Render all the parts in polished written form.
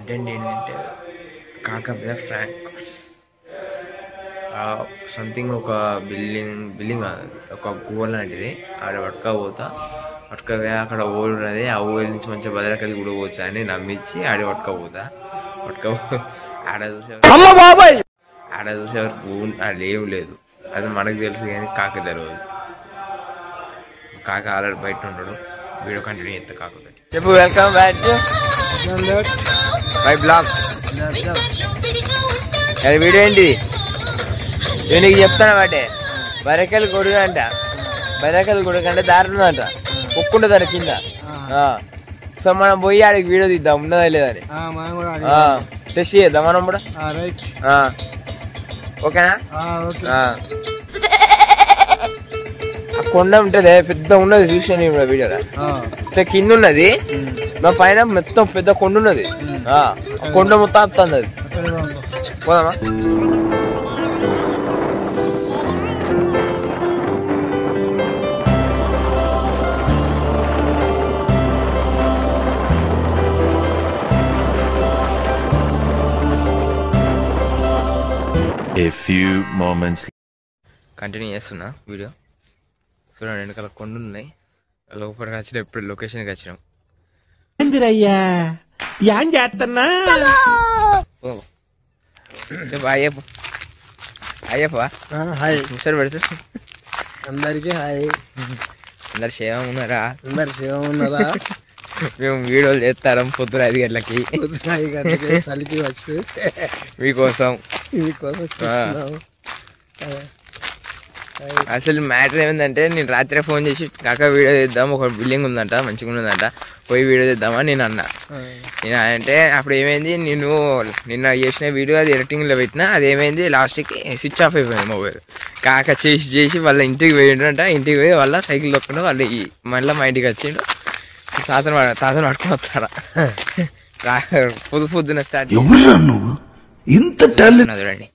Content ఏంటంటే కాక మీద ఫ్రాంక్ సంథింగ్ ఒక బిల్డింగ్ ఒక గోల్ లాంటిది. ఆడ పట్టుకపోతే అక్కడ ఓల్ ఉన్నది. ఆ ఓల్ నుంచి మంచిగా బదలకల్లి కూడా పోవచ్చు అని నమ్మించి ఆడ పట్టుకపోతా ఆడ చూసేవరకు అది ఏం లేదు. అది మనకు తెలుసు కానీ కాక తెలియదు. కాక ఆల్రెడీ బయట ఉండడు. వీడియో కంటిన్యూ చేస్తా కాకపోతే చెప్పు. Welcome back to my blogs. అది వీడియో ఏంటి నేను నీకు చెప్తాను వాటే. బరకలు కొడుకంటే దారుణంట కుక్కుంటుంది దాని కింద. సో మనం పోయి ఆడికి వీడియో తీద్దాం ఉన్నదా లేదని టెస్ట్ చేద్దాం మనం కూడా. ఓకేనా? ఆ కొండ ఉంటది పెద్ద ఉన్నది చూసాను నేను వీడియోలో. కింద ఉన్నది మా పైన మొత్తం పెద్ద కొండ ఉన్నది. కొండ మొత్తం ఆపుతుంది అది. పోదామా? A few moments. కంటిన్యూ చేస్తున్నా వీడియో. చూడండి వెనకాల కొండలు ఉన్నాయి. లోపలికి వచ్చిన ఇప్పుడు లొకేషన్కి వచ్చినాం. చెప్పు ముసరు పెడుతు అందరికి హాయ్. అందరు క్షేమం ఉన్నారా? ఉన్నదా? మేము వీడియోలు చేస్తాం పొద్దున 5 గంటలకి చలికి వచ్చి మీకోసం. అసలు మ్యాటర్ ఏమిందంటే నేను రాత్రి ఫోన్ చేసి కాక వీడియో చేద్దాం, ఒక బిల్డింగ్ ఉందంట మంచిగా ఉన్నదంట, పోయి వీడియో చేద్దామని నేను అన్నా. నేను అంటే అప్పుడు ఏమైంది, నేను నిన్న చేసిన వీడియో అది ఎడిటింగ్లో పెట్టినా, అది ఏమైంది లాస్ట్కి స్విచ్ ఆఫ్ అయిపోయింది మొబైల్. కాక చేసి వాళ్ళ ఇంటికి పోయిండంట. ఇంటికి పోయి వాళ్ళ సైకిల్ తొక్కుండా వాళ్ళు మళ్ళీ మా ఇంటికి వచ్చిండు. తాతను పట్టుకుని వస్తారా పొద్దున స్టార్ట్ చూడండి.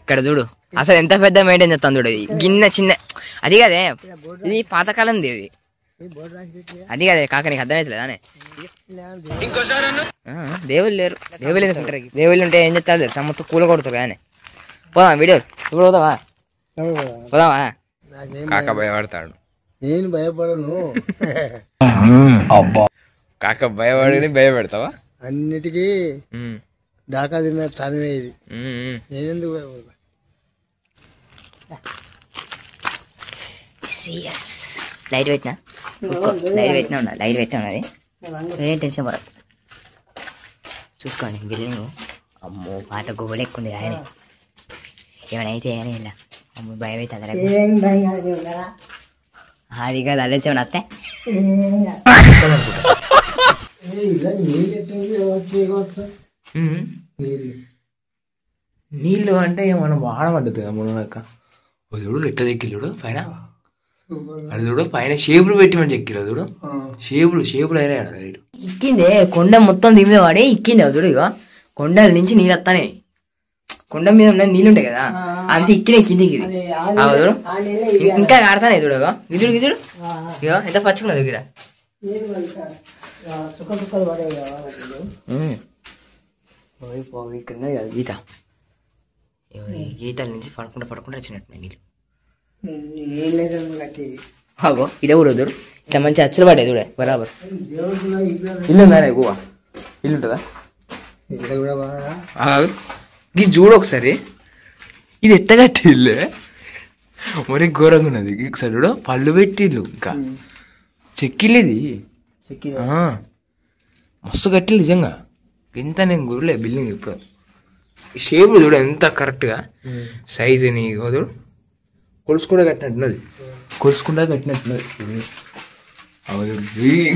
ఇక్కడ చూడు అసలు ఎంత పెద్ద మెయింటైన్ చేస్తాను చూడు. గిన్నె చిన్న అది కదే, ఇది పాతకాలంది ఇది. అది కదే కాక నీకు అర్థమవుతలేదా? దేవుళ్ళు లేరు. దేవుళ్ళు ఉంటే ఏం చెప్తారు తెలుసా, మొత్తం కూల కొడుతారు కానీ. పోదాం వీడియో ఇప్పుడు పోదామా? కాక భయపడతాడు. నేను భయపడను. కాక భయపడి భయపెడతావా? అన్నిటికీ దాకా తిన్న తనవే ఇది. నేనెందుకు భయపడతా? లైట్ పెట్టినా ఉన్నది. ఏం టెన్షన్ పడదు. చూసుకోండి బిల్డింగ్. అమ్మో పాత గువ్వలు ఎక్కుంది ఆయన. ఏమైనా ఏమైనా ఇలా అమ్మ భయం అయితే అది కాదు అల్లెచ్చేమని అత్తే. నీళ్ళు అంటే మనం వాడబడ్డది మునక. చూడు ఎట్ట చెక్కిలుడు పైన, అది చూడు పైన షేపులు పెట్టి మనం చెక్కిరు చూడు. షేపులు అయినా ఇక్కిందే కొండ మొత్తం దిమ్మే వాడే ఇక్కింది. చూడు ఇక కొండల నుంచి నీళ్ళు వస్తానే, కొండ మీద ఉన్న నీళ్ళు ఉంటాయి కదా అంత ఇక్కినే కిందికి. చూడు ఇంకా ఆడతానే చూడు. గిజుడు ఇక ఎంత పచ్చుకున్నది ఇక్కడ. ఇక్కడ గీత, గీతల నుంచి పడుకుంటా వచ్చినట్టు నీళ్ళు. అగో ఇదే కూడా చూడు ఇట్లా మంచి అచ్చులు పడ్డాయి చూడే బరాబర్. ఇల్లు ఉందా ఎక్కువ? ఇల్లు ఉంటుందా? ఇది చూడు ఒకసారి, ఇది ఎట్టగట్టి ఇల్లే మరి ఘోరంగా ఉన్నది. ఒకసారి చూడు పళ్ళు పెట్టిల్లు, ఇంకా చెక్కిల్లు ఇది మస్తు కట్టిల్లు నిజంగా. ఎంత నేను గురలే బిల్డింగ్ ఇప్పుడు. ఈ షేపులు చూడు ఎంత కరెక్ట్గా సైజు నీ చూడు. కొలుసుకుంటా కట్టినట్టున్నది.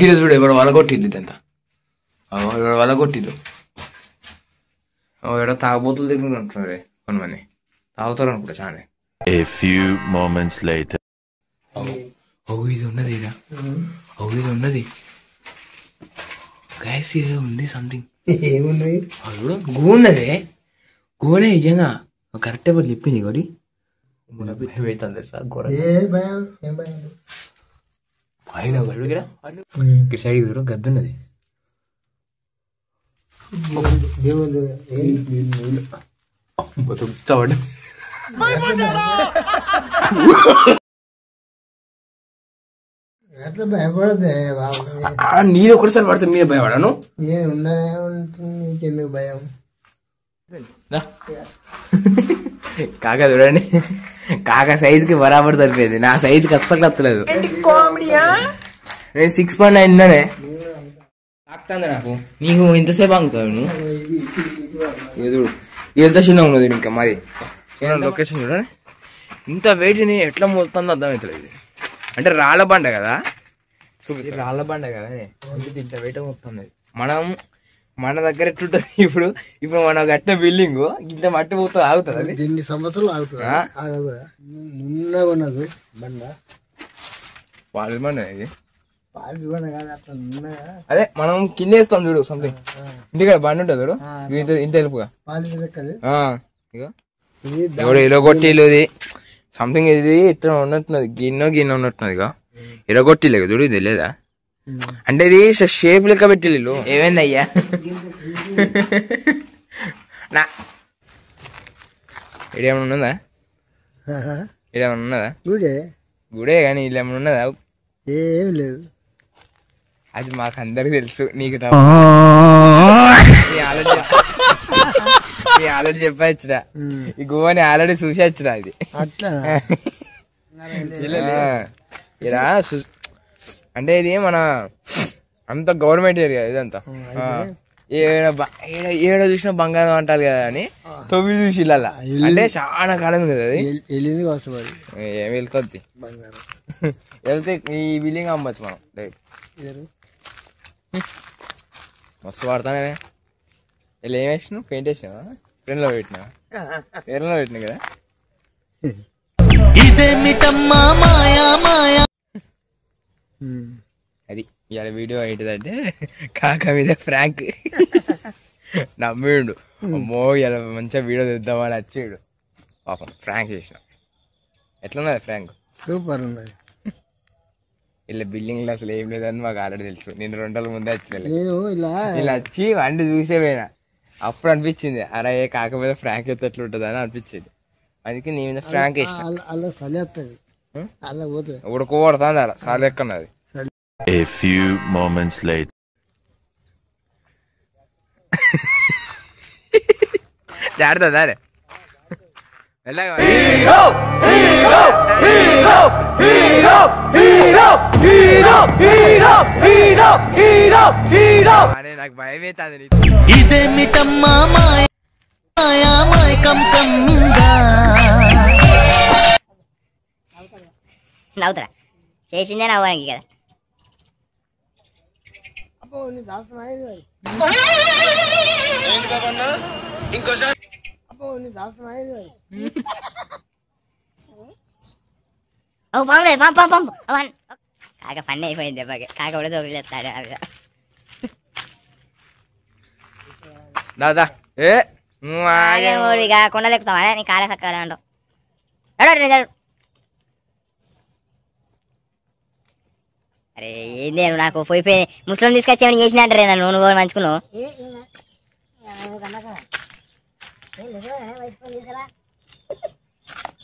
గిరి చూడు ఎవరు వలగొట్టిల్లు ఇదంతా. వలగొట్టిల్లు ఎవడో తాగబోతులు దగ్గర ఉంటున్నారు కొంతమంది. తాగుతారు అనుకుంటా చాలా. A few moments later. ఇది ఉన్నది ఇది ఉన్నది గ్యాస్ ఏదో ఉంది సంథింగ్. ఏమున్నాయి చూడు గూన్నదే గోనే నిజంగా కరెక్ట్ చెప్పింది ఒకటి. అవుతుంది తెలుసా ఘోర ఏం భయం ఏం భయం పైన గడుగురా ఇటు సైడ్ చూడు గద్దున్నది దేవుడు చవడు ఎట్లా భయపడదే బాబు నీళ్ళు ఒకటిసారి పడుతుంది మీద భయపడాను నేను ఉన్నానే ఉంటుంది నీకెందుకు భయం కాక చూడండి కాక సైజుకి బరాబర్ సరిపోయింది నా సైజుకి అస్సలు వస్తలేదు నేను 6.9 ఉన్నానే తాకుతుంది నాకు నీకు ఇంతసేపు ఆగుతావు నువ్వు చూడు ఎంత చిన్న ఉన్నది ఇంకా మరి లొకేషన్ చూడండి ఇంత వెయిట్ని ఎట్లా మోస్తుందో అర్థమవుతలేదు అంటే రాళ్ళ బండ కదా రాళ్ళ బండ కదా ఇంత వెయిట్ మొత్తుంది మన దగ్గర ఎట్లుంటది ఇప్పుడు మన కట్టిన బిల్డింగ్ ఇంత మట్టి పోతుంది ఆగుతుంది అది ఎన్ని సంవత్సరాలు ఆగుతుంది నున్నగా ఉన్నది బండ వాళ్ళ బండ ఇది పాలిసి బండ కాదు అట్లా నున్నగా అదే మనం కింద వేస్తాం చూడు సంథింగ్ ఇంటికాడ బండి ఉంటుంది చూడు ఇంత తెలుపుగా పాలిసి లెక్కది ఇక ఎవడు ఇరగొట్టిది సంథింగ్ ఇది ఇట్లా ఉన్నట్టున్నది గిన్నె ఉన్నట్టున్నది ఇక ఇరగొట్టిలేదు చూడు ఇది లేదా అంటే ఇది షేప్ లెక్క పెట్టిల్లు ఏమైంది అయ్యా నా ఇడేమన్నా ఉన్నదా ఇడేమన్నా ఉన్నదా గుడే కానీ ఇలా ఏమన్నా ఉన్నదా ఏం లేదు అది మాకు అందరికి తెలుసు నీకు ఆల్రెడీ చెప్పచ్చురా ఈ గోవాని ఆల్రెడీ చూసి వచ్చిరా ఇది అట్లా ఇలా అంటే ఇది మన అంత గవర్నమెంట్ ఏరియా ఇదంతా ఏడ చూసినా బంగారం అంటారు కదా అని 9 చూసి ఇళ్ళ అంటే చాలా కాలం కదా అది వెళ్ళింది వస్తుంది ఏం వెళ్తుంది వెళ్తే ఈ బిల్డింగ్ అమ్మచ్చు మనం మస్తు వాడతానే ఇలా ఏం వేసినావు పెయింట్ వేసినావా ఫ్రెండ్లో పెట్టినా పేర్లో పెట్టినా కదా అది ఇవాళ వీడియో ఏంటిదంటే కాక మీద ఫ్రాంక్ నమ్మిండు అమ్మో ఇలా మంచిగా వీడియో తెద్దామని వచ్చాడు పాపం ఫ్రాంక్ చేసిన ఎట్లున్నది ఫ్రాంక్ సూపర్ ఉన్నది ఇలా బిల్డింగ్లో అసలు ఏం లేదని మాకు ఆల్రెడీ తెలుసు నేను 2 రోజుల ముందే వచ్చిన నేను ఇలా వచ్చి వండి చూసే పోయినా అప్పుడు అనిపించింది అరే కాక మీద ఫ్రాంక్ అయితే ఎట్లుంటుంది అని అనిపించింది అందుకే నీ మీద ఫ్రాంక్ వేసిన అలా చలి వస్తుంది అలా పోతుంది ఉడకబడుతుంది అలా చాలా ఎక్కున్నది A few moments later. జారుతుందా అరే నాకు భయం అవుతుంది ఇదేమిటమ్మా మాయకం కమ్మిందా నవ్వుతారా చేసిందే నవ్వడానికి కదా ఓ పంపలేదు పంపు కాక పని అయిపోయింది దెబ్బకి కాక కూడా తోపిలేస్తాడు దాదా ఏ ఇక కొండలు ఎక్కుతావా నీ కాలే సక్కగా అంటావు అరే ఏంది నేను నాకు పోయిపోయి ముస్లిం తీసుకొచ్చేమని చేసిన అంటారే నన్ను నువ్వు మంచుకున్నావు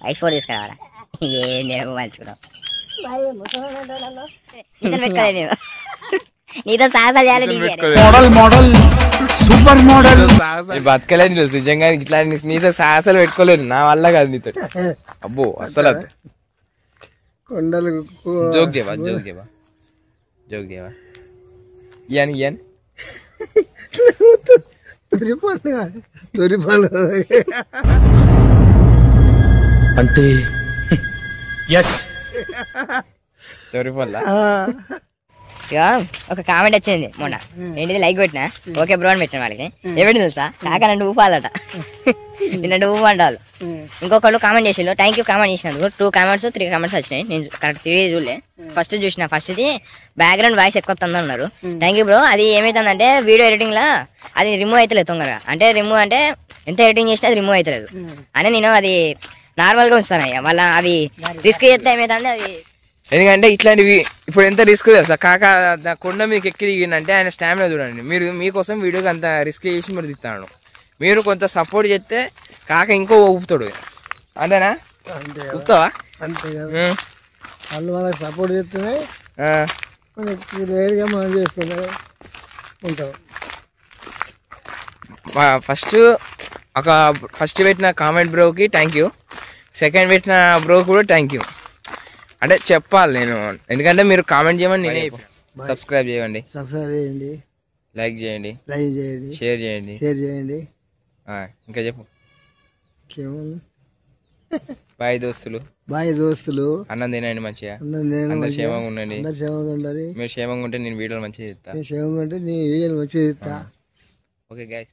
ఐస్ ఫోర్ తీసుకురావాలా ఏంది నేను మంచుకున్నావు నీతో పెట్టుకోలేదు నేను నీతో సాహసాలు చేయాలి మోడల్ సూపర్ మోడల్ బతకలేదు నీకు నిజంగా ఇట్లా నీతో సాహసాలు పెట్టుకోలేదు నా వల్ల కాదు నీతో అబ్బో అసలు కొండలు జోక్ చేయవా ఇయన్ తొరిపళ్ళు అంటే ఎస్ తొరిపల్లా ఇక ఒక కామెంట్ వచ్చింది మొన్న ఏంటిది లైక్ పెట్టినా ఓకే బ్రో అని పెట్టిన వాళ్ళకి ఏమిటి తెలుసా కాక నన్ను ఊపాలట నిన్న ఊపంటారు ఇంకొకళ్ళు కామెంట్ చేసిండు థ్యాంక్ యూ కామెంట్ చేసినందుకు 2 కామెంట్స్ 3 కామెంట్స్ వచ్చినాయి నేను కరెక్ట్ 3 చూడలే ఫస్ట్ చూసిన ఫస్ట్ది బ్యాక్గ్రౌండ్ వాయిస్ ఎక్కువ వస్తుంది అన్నారు థ్యాంక్ యూ బ్రో అది ఏమైతుందంటే వీడియో ఎడిటింగ్ లా అది రిమూవ్ అవుతలేదు తొందరగా అంటే రిమూవ్ అంటే ఎంత ఎడిటింగ్ చేసినా అది రిమూవ్ అవుతలేదు అని నేను అది నార్మల్ గా ఉంచుతాను అయ్యా. మళ్ళీ అవి రిస్క్ చేస్తే ఏమైందంటే అది ఎందుకంటే ఇట్లాంటివి ఇప్పుడు ఎంత రిస్క్ తెలుసా కాక కొండ మీకు ఎక్కి దిగిందంటే ఆయన స్టామినా చూడండి. మీరు మీకోసం వీడియోకి అంత రిస్క్ చేసి మీరు తిస్తాను. మీరు కొంత సపోర్ట్ చేస్తే కాక ఇంకో ఊపుతాడు. అంతేనా? అంతే ఊపుతావా? అంతే కదా. వాళ్ళు వాళ్ళకి సపోర్ట్ చేస్తేనే మనకి లేరుగా మనం చేసుకునే ఉంటాం. ఫస్ట్ పెట్టిన కామెంట్ బ్రోకి థ్యాంక్ యూ. సెకండ్ పెట్టిన బ్రో కూడా థ్యాంక్ యూ. అంటే చెప్పాలి నేను, ఎందుకంటే మీరు కామెంట్ చేయమని నేనే. సబ్స్క్రైబ్ చేయండి, లైక్ చేయండి, షేర్ చేయండి. ఇంకా చెప్పు. బాయ్ దోస్తులు. అన్నం తినండి మంచిగా, అందరు క్షేమంగా ఉండండి. మీరు క్షేమంగా ఉంటే నేను వీడియోలు మంచిగా చేస్తా. Okay guys.